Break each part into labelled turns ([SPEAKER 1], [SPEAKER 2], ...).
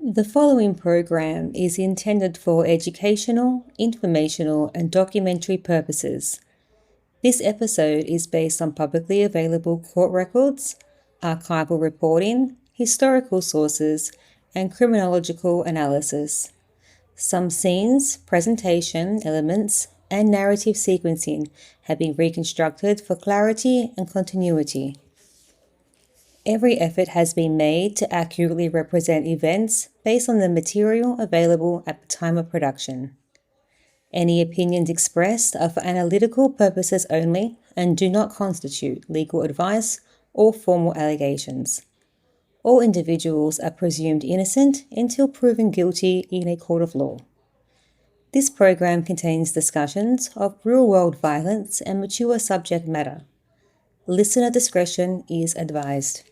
[SPEAKER 1] The following program is intended for educational, informational, and documentary purposes. This episode is based on publicly available court records, archival reporting, historical sources, and criminological analysis. Some scenes, presentation elements, and narrative sequencing have been reconstructed for clarity and continuity. Every effort has been made to accurately represent events based on the material available at the time of production. Any opinions expressed are for analytical purposes only and do not constitute legal advice or formal allegations. All individuals are presumed innocent until proven guilty in a court of law. This program contains discussions of real-world violence and mature subject matter. Listener discretion is advised.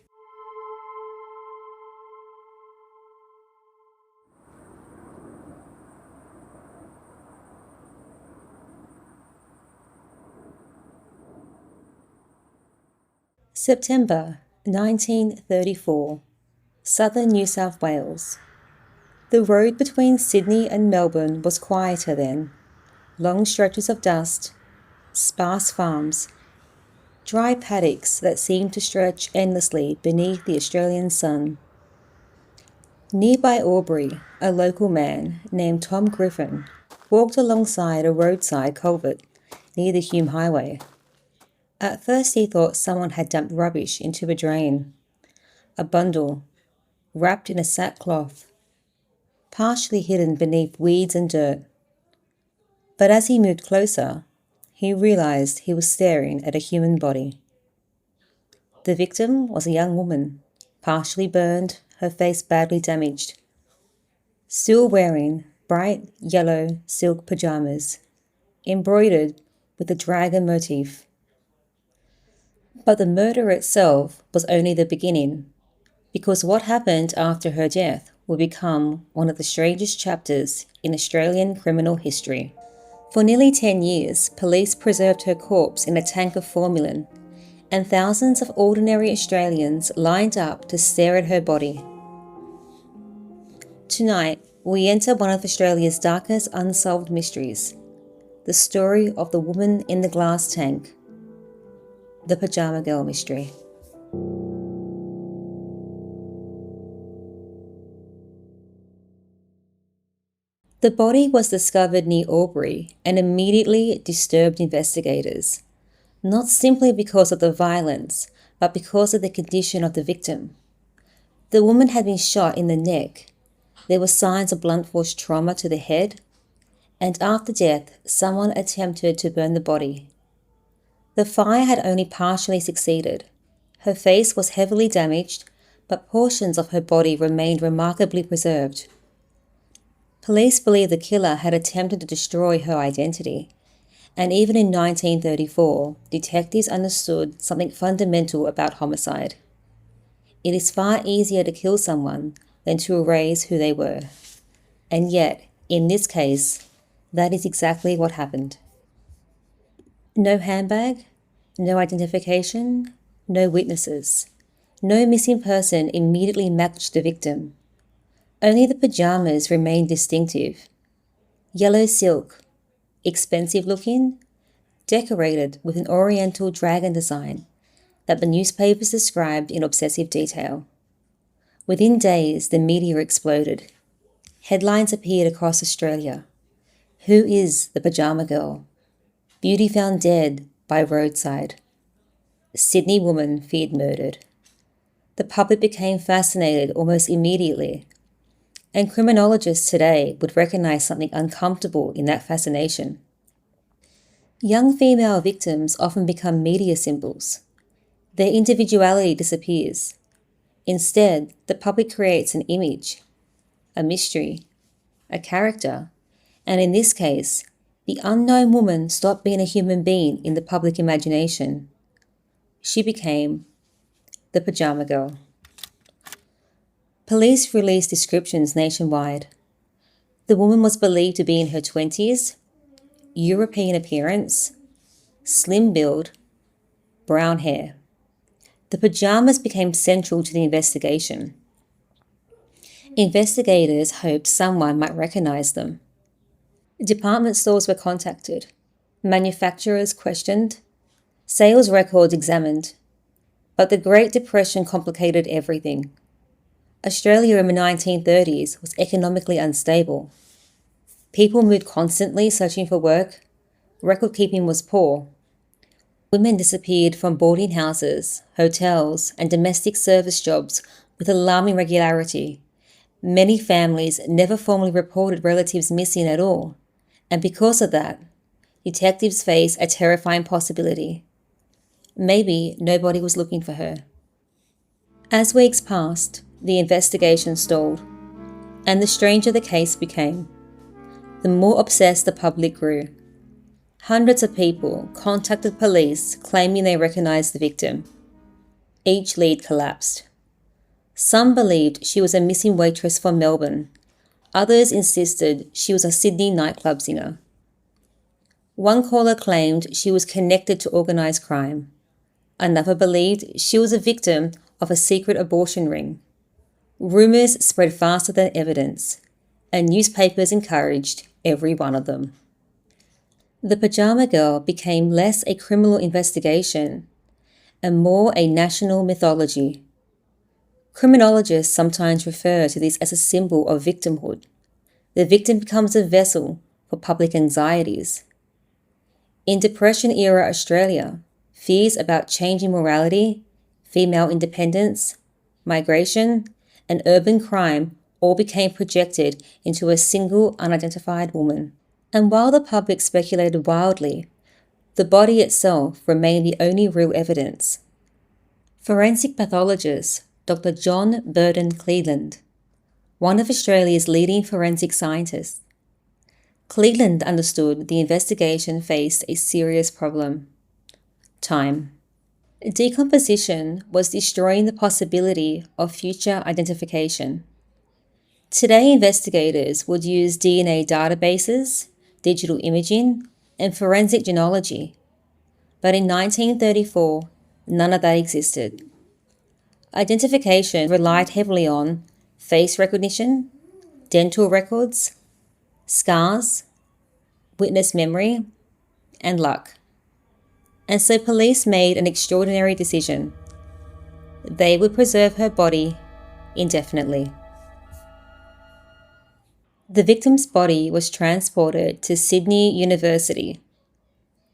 [SPEAKER 1] September 1934, Southern New South Wales. The road between Sydney and Melbourne was quieter then. Long stretches of dust, sparse farms, dry paddocks that seemed to stretch endlessly beneath the Australian sun. Nearby Albury, a local man named Tom Griffin walked alongside a roadside culvert near the Hume Highway. At first he thought someone had dumped rubbish into a drain. A bundle, wrapped in a sackcloth, partially hidden beneath weeds and dirt. But as he moved closer, he realised he was staring at a human body. The victim was a young woman, partially burned, her face badly damaged, still wearing bright yellow silk pyjamas, embroidered with a dragon motif. But the murder itself was only the beginning, because what happened after her death would become one of the strangest chapters in Australian criminal history. For nearly 10 years, police preserved her corpse in a tank of formalin, and thousands of ordinary Australians lined up to stare at her body. Tonight, we enter one of Australia's darkest unsolved mysteries, the story of the woman in the glass tank. The Pyjama Girl mystery. The body was discovered near Albury and immediately disturbed investigators, not simply because of the violence, but because of the condition of the victim. The woman had been shot in the neck. There were signs of blunt force trauma to the head, and after death, someone attempted to burn the body. The fire had only partially succeeded. Her face was heavily damaged, but portions of her body remained remarkably preserved. Police believe the killer had attempted to destroy her identity, and even in 1934, detectives understood something fundamental about homicide. It is far easier to kill someone than to erase who they were. And yet, in this case, that is exactly what happened. No handbag, no identification, no witnesses. No missing person immediately matched the victim. Only the pyjamas remained distinctive. Yellow silk, expensive looking, decorated with an oriental dragon design that the newspapers described in obsessive detail. Within days, the media exploded. Headlines appeared across Australia. Who is the Pyjama Girl? Beauty found dead by roadside. Sydney woman feared murdered. The public became fascinated almost immediately, and criminologists today would recognise something uncomfortable in that fascination. Young female victims often become media symbols. Their individuality disappears. Instead, the public creates an image, a mystery, a character, and in this case, the unknown woman stopped being a human being in the public imagination. She became the Pyjama Girl. Police released descriptions nationwide. The woman was believed to be in her 20s, European appearance, slim build, brown hair. The pyjamas became central to the investigation. Investigators hoped someone might recognize them. Department stores were contacted, manufacturers questioned, sales records examined. But the Great Depression complicated everything. Australia in the 1930s was economically unstable. People moved constantly searching for work. Record keeping was poor. Women disappeared from boarding houses, hotels, and domestic service jobs with alarming regularity. Many families never formally reported relatives missing at all, and because of that, detectives faced a terrifying possibility. Maybe nobody was looking for her. As weeks passed, the investigation stalled, and the stranger the case became, the more obsessed the public grew. Hundreds of people contacted police claiming they recognized the victim. Each lead collapsed. Some believed she was a missing waitress from Melbourne. Others insisted she was a Sydney nightclub singer. One caller claimed she was connected to organised crime. Another believed she was a victim of a secret abortion ring. Rumours spread faster than evidence, and newspapers encouraged every one of them. The Pyjama Girl became less a criminal investigation and more a national mythology. Criminologists sometimes refer to this as a symbol of victimhood. The victim becomes a vessel for public anxieties. In Depression-era Australia, fears about changing morality, female independence, migration, and urban crime all became projected into a single unidentified woman. And while the public speculated wildly, the body itself remained the only real evidence. Forensic pathologist Dr. John Burden Cleland, one of Australia's leading forensic scientists. Cleland understood the investigation faced a serious problem: time. Decomposition was destroying the possibility of future identification. Today, investigators would use DNA databases, digital imaging, and forensic genealogy. But in 1934, none of that existed. Identification relied heavily on face recognition, dental records, scars, witness memory, and luck. And so police made an extraordinary decision. They would preserve her body indefinitely. The victim's body was transported to Sydney University.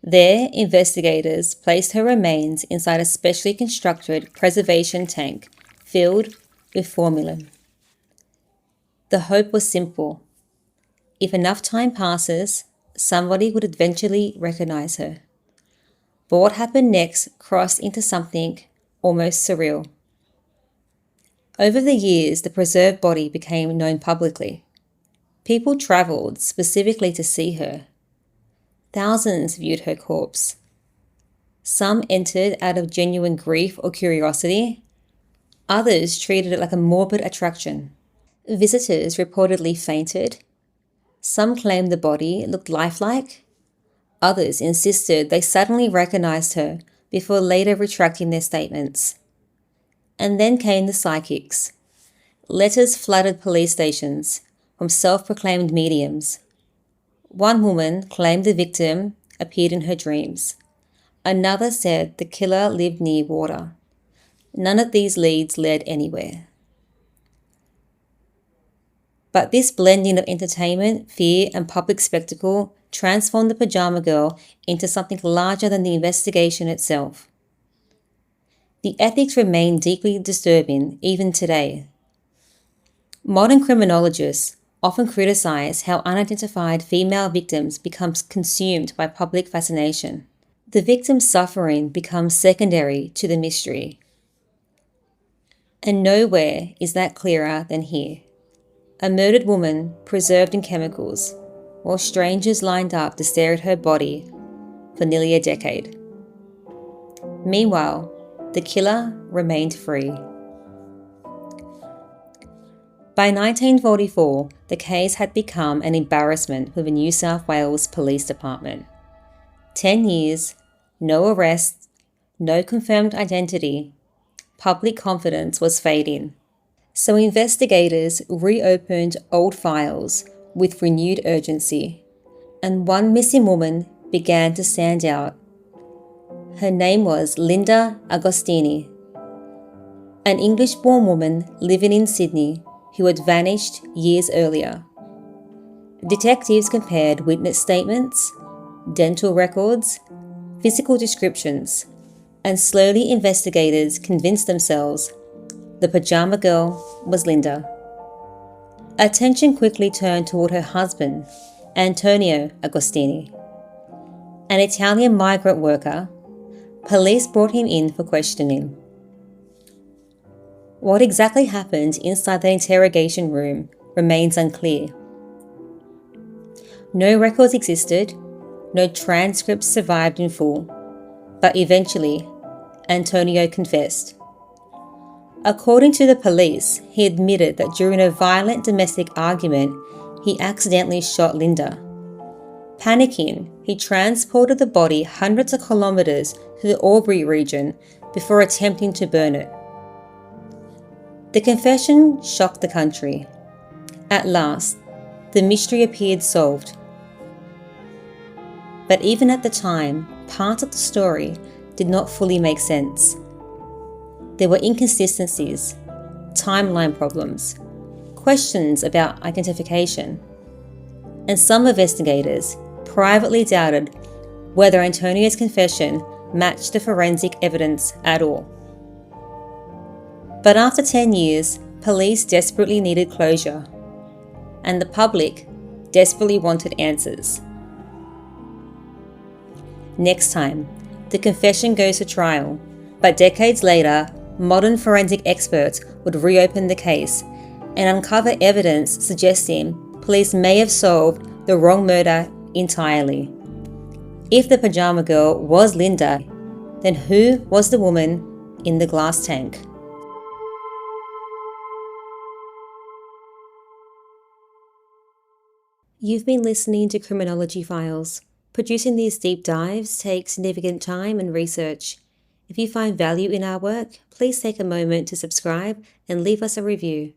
[SPEAKER 1] There, investigators placed her remains inside a specially constructed preservation tank filled with formalin. The hope was simple. If enough time passes, somebody would eventually recognize her. But what happened next crossed into something almost surreal. Over the years, the preserved body became known publicly. People travelled specifically to see her. Thousands viewed her corpse. Some entered out of genuine grief or curiosity. Others treated it like a morbid attraction. Visitors reportedly fainted. Some claimed the body looked lifelike. Others insisted they suddenly recognized her before later retracting their statements. And then came the psychics. Letters flooded police stations from self-proclaimed mediums. One woman claimed the victim appeared in her dreams. Another said the killer lived near water. None of these leads led anywhere. But this blending of entertainment, fear, and public spectacle transformed the Pyjama Girl into something larger than the investigation itself. The ethics remain deeply disturbing even today. Modern criminologists often criticize how unidentified female victims become consumed by public fascination. The victim's suffering becomes secondary to the mystery. And nowhere is that clearer than here. A murdered woman preserved in chemicals, while strangers lined up to stare at her body for nearly a decade. Meanwhile, the killer remained free. By 1944, the case had become an embarrassment for the New South Wales Police Department. 10 years, no arrests, no confirmed identity. Public confidence was fading. So investigators reopened old files with renewed urgency, and one missing woman began to stand out. Her name was Linda Agostini, an English-born woman living in Sydney who had vanished years earlier. Detectives compared witness statements, dental records, physical descriptions, and slowly investigators convinced themselves the Pyjama Girl was Linda. Attention quickly turned toward her husband, Antonio Agostini. An Italian migrant worker, police brought him in for questioning. What exactly happened inside the interrogation room remains unclear. No records existed, no transcripts survived in full, but eventually, Antonio confessed. According to the police, he admitted that during a violent domestic argument, he accidentally shot Linda. Panicking, he transported the body hundreds of kilometers to the Albury region before attempting to burn it. The confession shocked the country. At last, the mystery appeared solved. But even at the time, parts of the story did not fully make sense. There were inconsistencies, timeline problems, questions about identification, and some investigators privately doubted whether Antonio's confession matched the forensic evidence at all. But after 10 years, police desperately needed closure, and the public desperately wanted answers. Next time, the confession goes to trial, but decades later, modern forensic experts would reopen the case and uncover evidence suggesting police may have solved the wrong murder entirely. If the Pyjama Girl was Linda, then who was the woman in the glass tank? You've been listening to Criminology Files. Producing these deep dives takes significant time and research. If you find value in our work, please take a moment to subscribe and leave us a review.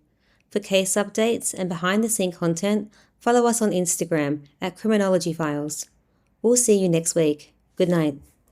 [SPEAKER 1] For case updates and behind-the-scenes content, follow us on Instagram at Criminology Files. We'll see you next week. Good night.